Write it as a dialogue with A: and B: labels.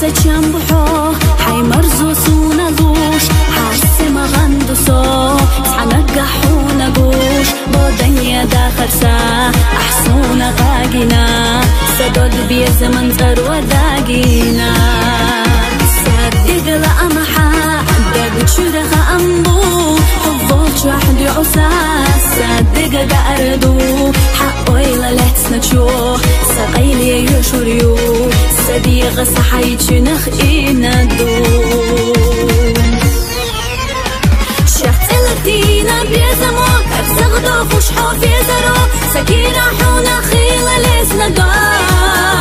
A: سچم بحو حي مرزو سونا دوش حاسي مغندو سو سعنقحونا قوش بودنيا داخل سا أحسونا غاقنا سدود بيا زمن ثروة داقينا صدق لأمحا دق شرخ أنبو حفوت وحدي عساس صدق داردو حقو إلا لحسنا تشو سقيلي يشوريو صديق صحيت نخينا دون شخص الدينا بيزمو كبسغدو فشحو في زرو سكينة حونا خيلة لسنا دون